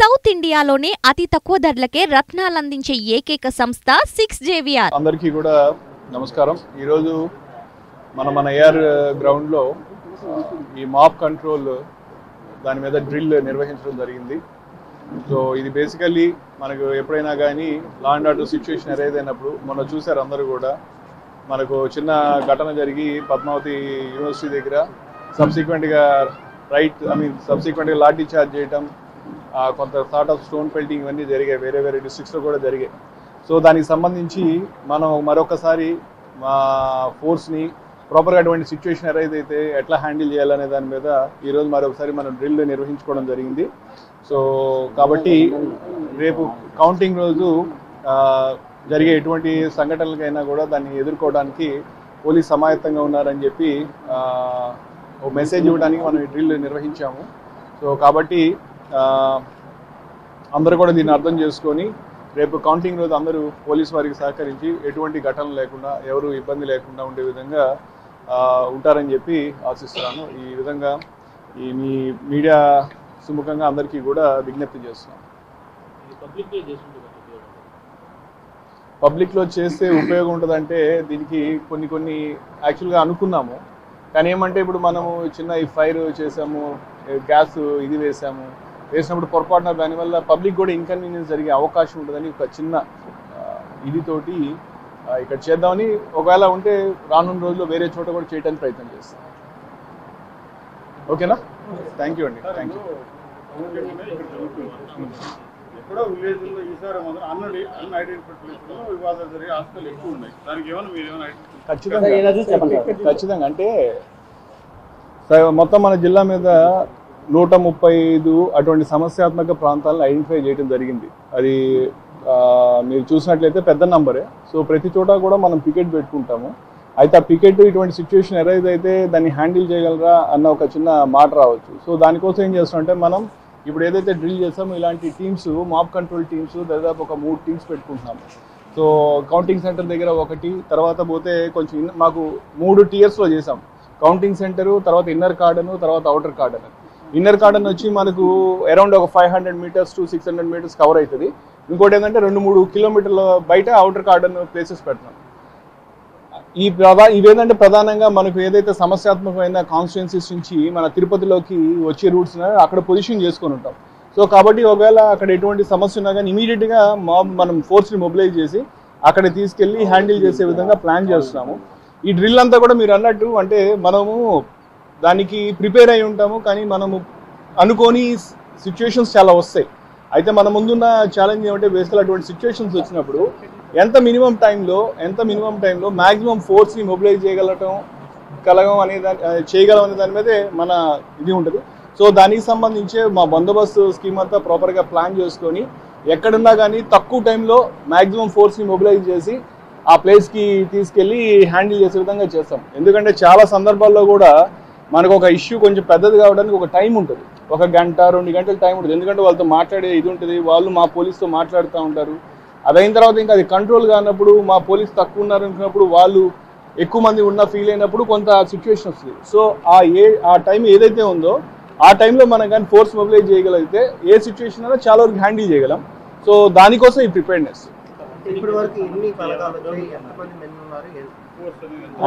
South ఇండియాలోనే అతి తక్కువ ధరలకే రత్నాలందించే ఏకైక సంస్థ 6JVR. అందరికీ కూడా నమస్కారం. ఈరోజు మన ఏఆర్ గ్రౌండ్లో ఈ మాప్ కంట్రోల్ దాని మీద డ్రిల్ నిర్వహించడం జరిగింది. సో ఇది బేసికల్లీ మనకు ఎప్పుడైనా కానీ law and order situation arise అయినప్పుడు మొన్న చూశారు అందరూ కూడా, మనకు చిన్న ఘటన జరిగి పద్మావతి యూనివర్సిటీ దగ్గర సబ్సిక్వెంట్గా సబ్సిక్వెంట్గా లాఠీ చార్జ్ చేయటం, కొంత సార్ట్ ఆఫ్ స్టోన్ పెల్టింగ్ ఇవన్నీ జరిగాయి, వేరే వేరే డిస్ట్రిక్ట్స్లో కూడా జరిగాయి. సో దానికి సంబంధించి మనం మరొకసారి మా ఫోర్స్ని ప్రాపర్గా అటువంటి సిచ్యువేషన్ అరైజ్ అయితే ఎట్లా హ్యాండిల్ చేయాలనే దాని మీద ఈరోజు మరొకసారి మనం డ్రిల్ నిర్వహించుకోవడం జరిగింది. సో కాబట్టి రేపు కౌంటింగ్ రోజు జరిగే ఎటువంటి సంఘటనలకైనా కూడా దాన్ని ఎదుర్కోవడానికి పోలీస్ సమాయత్తంగా ఉన్నారని చెప్పి ఒక మెసేజ్ ఇవ్వడానికి మనం ఈ డ్రిల్ నిర్వహించాము. సో కాబట్టి అందరూ కూడా దీన్ని అర్థం చేసుకొని రేపు కౌంటింగ్ రోజు అందరూ పోలీస్ వారికి సహకరించి ఎటువంటి ఘటనలు లేకుండా, ఎవరు ఇబ్బంది లేకుండా ఉండే విధంగా ఉంటారని చెప్పి ఆశిస్తున్నాను. ఈ విధంగా మీ మీడియా సుముఖంగా అందరికీ కూడా విజ్ఞప్తి చేస్తున్నాను. పబ్లిక్లో చేస్తే ఉపయోగం ఉంటుందంటే దీనికి కొన్ని యాక్చువల్గా అనుకున్నాము. కానీ ఏమంటే ఇప్పుడు మనము చిన్న ఈ ఫైర్ చేసాము, గ్యాస్ ఇది వేసినప్పుడు పొరపాటున దానివల్ల పబ్లిక్ కూడా ఇన్కన్వీనియన్స్ జరిగే అవకాశం ఉంటుందని ఒక చిన్న ఇదితోటి ఇక్కడ చేద్దామని, ఒకవేళ ఉంటే రానున్న రోజుల్లో వేరే చోట కూడా చేయడానికి ప్రయత్నం చేస్తాం. ఓకేనా? థ్యాంక్ యూ అండి. Thank you. ఎక్కడో విలేజ్లో ఈసారి మాత్రం అన్ఐడెంటిఫైడ్ ప్లేస్లో వివాదాలు జరిగే ఆస్తులు ఎక్కువ ఉన్నాయి. దానికి ఏమైనా మీరు ఏమైనా ఖచ్చితంగా అంటే మొత్తం మన జిల్లా మీద 135 అటువంటి సమస్యాత్మక ప్రాంతాలను ఐడెంటిఫై చేయడం జరిగింది. అది మీరు చూసినట్లయితే పెద్ద నంబరే. సో ప్రతి చోట కూడా మనం పికెట్ పెట్టుకుంటాము. అయితే ఆ పికెట్ ఇటువంటి సిచ్యువేషన్ ఎరైజ్ అయితే దాన్ని హ్యాండిల్ చేయగలరా అన్న ఒక చిన్న మాట రావచ్చు. సో దానికోసం ఏం చేస్తామంటే మనం ఇప్పుడు ఏదైతే డ్రిల్ చేస్తామో ఇలాంటి టీమ్స్, మాప్ కంట్రోల్ టీమ్స్ దాదాపు ఒక 3 టీమ్స్ పెట్టుకుంటున్నాము. సో కౌంటింగ్ సెంటర్ దగ్గర ఒకటి, తర్వాత పోతే కొంచెం మాకు 3 టియర్స్లో చేసాం. కౌంటింగ్ సెంటరు, తర్వాత ఇన్నర్ కార్డను, తర్వాత అవుటర్ కార్డన్. ఇన్నర్ కార్డన్ వచ్చి మనకు అరౌండ్ ఒక 500 మీటర్స్ టు 600 మీటర్స్ కవర్ అవుతుంది. ఇంకోటి ఏంటంటే 2-3 కిలోమీటర్ల బయట అవుటర్ కార్డన్ ప్లేసెస్ పెడతాం. ఇవేంటంటే ప్రధానంగా మనకు ఏదైతే సమస్యాత్మకమైన కాన్స్టిట్యున్సీస్ నుంచి మన తిరుపతిలోకి వచ్చే రూట్స్ అక్కడ పొజిషన్ చేసుకొని ఉంటాం. సో కాబట్టి ఒకవేళ అక్కడ ఎటువంటి సమస్య ఉన్నా కానీ ఇమీడియట్గా మనం ఫోర్స్ని మొబిలైజ్ చేసి అక్కడ తీసుకెళ్ళి హ్యాండిల్ చేసే విధంగా ప్లాన్ చేస్తున్నాము. ఈ డ్రిల్ అంతా కూడా మీరు అన్నట్టు అంటే మనము దానికి ప్రిపేర్ అయి ఉంటాము, కానీ మనము అనుకోని సిచ్యువేషన్స్ చాలా వస్తాయి. అయితే మన ముందున్న ఛాలెంజ్ ఏమంటే బేసికల్ అటువంటి సిచ్యువేషన్స్ వచ్చినప్పుడు ఎంత మినిమం టైంలో మ్యాక్సిమం ఫోర్స్ని మొబిలైజ్ చేయగలం అనే దాని మీదే మన ఇది ఉంటుంది. సో దానికి సంబంధించే మా బందోబస్తు స్కీమ్ అంతా ప్రాపర్గా ప్లాన్ చేసుకొని ఎక్కడున్నా కానీ తక్కువ టైంలో మ్యాక్సిమం ఫోర్స్ని మొబిలైజ్ చేసి ఆ ప్లేస్కి తీసుకెళ్ళి హ్యాండిల్ చేసే విధంగా చేస్తాం. ఎందుకంటే చాలా సందర్భాల్లో కూడా మనకు ఒక ఇష్యూ కొంచెం పెద్దది కావడానికి ఒక టైం ఉంటుంది, 1 గంట 2 గంటల టైం ఉంటుంది. ఎందుకంటే వాళ్ళతో మాట్లాడే ఇది ఉంటుంది, వాళ్ళు మా పోలీస్తో మాట్లాడుతూ ఉంటారు. అదైన తర్వాత ఇంకా అది కంట్రోల్ కానప్పుడు, మా పోలీస్ తక్కువ ఉన్నారు అనుకున్నప్పుడు, వాళ్ళు ఎక్కువ మంది ఉన్న ఫీల్ అయినప్పుడు కొంత సిచ్యువేషన్ వస్తుంది. సో ఆ టైం ఏదైతే ఉందో ఆ టైంలో మనం కానీ ఫోర్స్ మొబిలైజ్ చేయగలిగితే ఏ సిచ్యువేషన్ అయినా చాలా వరకు హ్యాండిల్ చేయగలం. సో దానికోసం ఈ ప్రిపేర్నెస్.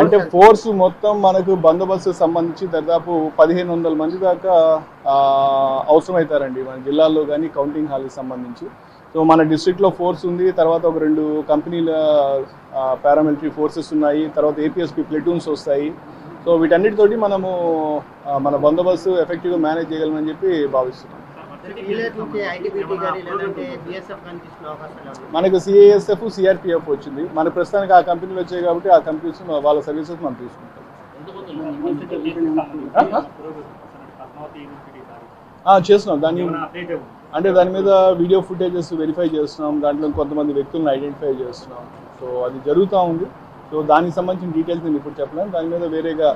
అంటే ఫోర్స్ మొత్తం మనకు బందోబస్తు సంబంధించి దాదాపు 1500 మంది దాకా అవసరమవుతారండి మన జిల్లాలో కానీ కౌంటింగ్ హాల్కి సంబంధించి. సో మన డిస్ట్రిక్ట్లో ఫోర్స్ ఉంది, తర్వాత ఒక 2 కంపెనీల పారామిలిటరీ ఫోర్సెస్ ఉన్నాయి, తర్వాత ఏపీఎస్పీ ప్లెటూన్స్ వస్తాయి. సో వీటన్నిటితోటి మనము మన బందోబస్తు ఎఫెక్టివ్గా మేనేజ్ చేయగలమని చెప్పి భావిస్తున్నాం. మనకు సిఐఎస్ఎఫ్, సిఆర్పిఎఫ్ వచ్చింది. మన ప్రస్తుతానికి ఆ కంపెనీలు వచ్చాయి కాబట్టి ఆ కంపెనీస్ వాళ్ళ సర్వీసెస్ మనం తీసుకుంటాం. చేస్తున్నాం దాని మీద వీడియో ఫుటేజెస్ వెరిఫై చేస్తున్నాం, దాంట్లో కొంతమంది వ్యక్తులను ఐడెంటిఫై చేస్తున్నాం. సో అది జరుగుతూ ఉంది. సో దానికి సంబంధించిన డీటెయిల్స్ నేను ఇప్పుడు చెప్పలేను. దాని మీద వేరేగా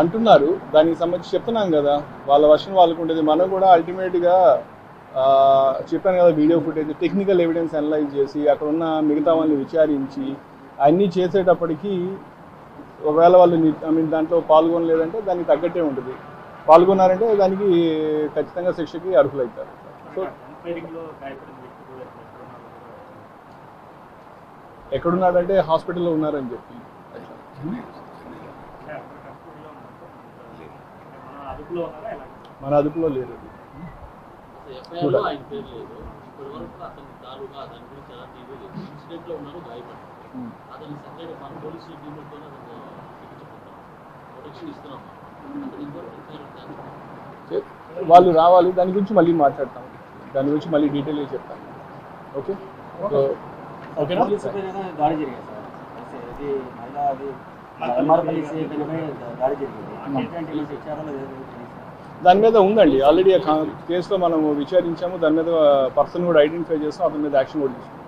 అంటున్నారు, దానికి సంబంధించి చెప్తున్నాం కదా, వాళ్ళ వర్షన్ వాళ్ళకు ఉండేది. మనం కూడా అల్టిమేట్గా చెప్పాను కదా, video footage, technical evidence analyse చేసి అక్కడ ఉన్న మిగతా వాళ్ళని విచారించి అన్నీ చేసేటప్పటికి ఒకవేళ వాళ్ళు దాంట్లో పాల్గొనలేదంటే దానికి తగ్గట్టే ఉంటుంది. పాల్గొన్నారంటే దానికి ఖచ్చితంగా శిక్షకి అర్హులవుతారు. సో ఎక్కడున్నాడంటే హాస్పిటల్లో ఉన్నారని చెప్పి మన అదుపులో లేదు. వాళ్ళు రావాలి, దాని గురించి మళ్ళీ మాట్లాడతాం, దాని గురించి మళ్ళీ డీటెయిల్గా చెప్తాను. ఓకే ఓకేనా? దాని మీద ఉందండి ఆల్రెడీ కేసులో మనం విచారించాము, దాని మీద పర్సన్ కూడా ఐడెంటిఫై చేస్తాం, అతని మీద యాక్షన్ కూడా తీసుకున్నాం.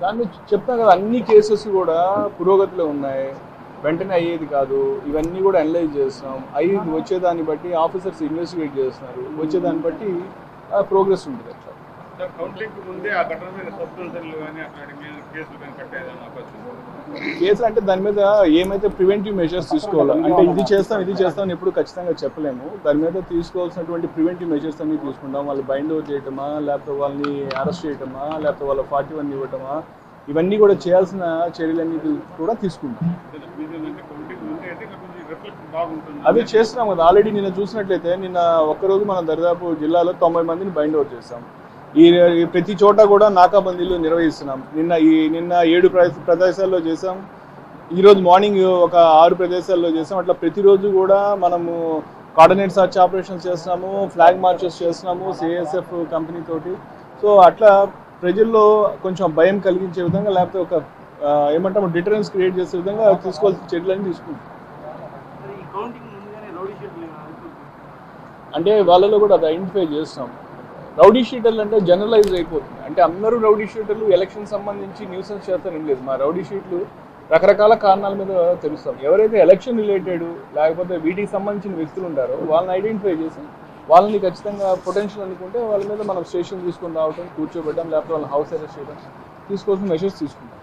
దాన్ని చెప్తాను కదా, అన్ని కేసెస్ కూడా పురోగతిలో ఉన్నాయి, వెంటనే అయ్యేది కాదు. ఇవన్నీ కూడా అనలైజ్ చేస్తున్నాం, వచ్చేదాన్ని బట్టి ఆఫీసర్స్ ఇన్వెస్టిగేట్ చేస్తున్నారు, వచ్చేదాన్ని బట్టి ప్రోగ్రెస్ ఉంటుంది. కేసులు అంటే దాని మీద ఏమైతే ప్రివెంటివ్ మెజర్స్ తీసుకోవాలో, అంటే ఇది చేస్తాం ఎప్పుడు ఖచ్చితంగా చెప్పలేము. దాని మీద తీసుకోవాల్సినటువంటి ప్రివెంటివ్ మెజర్స్ అన్ని తీసుకుంటాం. వాళ్ళు బైండ్ ఓవర్ చేయటమా, లేకపోతే వాళ్ళని అరెస్ట్ చేయటమా, లేకపోతే వాళ్ళ 41 ఇవ్వటమా, ఇవన్నీ కూడా చేయాల్సిన చర్యలన్నీ కూడా తీసుకుంటాం. అవి చేస్తున్నాం కదా ఆల్రెడీ. నిన్న చూసినట్లయితే నిన్న ఒక్కరోజు మనం దరిదాపు జిల్లాలో 90 మందిని బైండ్ ఓవర్ చేస్తాం. ఈ ప్రతి చోట కూడా నాకాబందీలు నిర్వహిస్తున్నాం. నిన్న 7 ప్రదేశాల్లో చేసాం, ఈరోజు మార్నింగ్ ఒక 6 ప్రదేశాల్లో చేసాం. అట్లా ప్రతిరోజు కూడా మనము కోఆర్డినేట్ సర్చ్ ఆపరేషన్స్ చేస్తున్నాము, ఫ్లాగ్ మార్చెస్ చేస్తున్నాము సిఐఎస్ఎఫ్ కంపెనీ తోటి. సో అట్లా ప్రజల్లో కొంచెం భయం కలిగించే విధంగా, లేకపోతే ఒక ఏమంటాము డిటరెన్స్ క్రియేట్ చేసే విధంగా తీసుకోవాల్సిన చర్యలని తీసుకుంటాం. అంటే వాళ్ళలో కూడా అది ఐడెంటిఫై చేస్తాం. రౌడీ షీటర్లు అంటే జనరలైజ్ అయిపోతుంది, అంటే అందరూ రౌడీ షీటర్లు ఎలక్షన్ సంబంధించి న్యూసెన్స్ చేస్తారని లేదు. మా రౌడీ షీట్లు రకరకాల కారణాల మీద తెలుస్తాం. ఎవరైతే ఎలక్షన్ రిలేటెడ్ లేకపోతే వీటికి సంబంధించిన వ్యక్తులు ఉంటారో వాళ్ళని ఐడెంటిఫై చేసి వాళ్ళని ఖచ్చితంగా పొటెన్షియల్ అనుకుంటే వాళ్ళ మీద మనం స్టేషన్ తీసుకొని రావడం, కూర్చోబెట్టడం, లేకపోతే వాళ్ళని హౌస్ అరెస్ట్ చేయడం, తీసుకోవాల్సిన మెషర్స్ తీసుకుంటాం.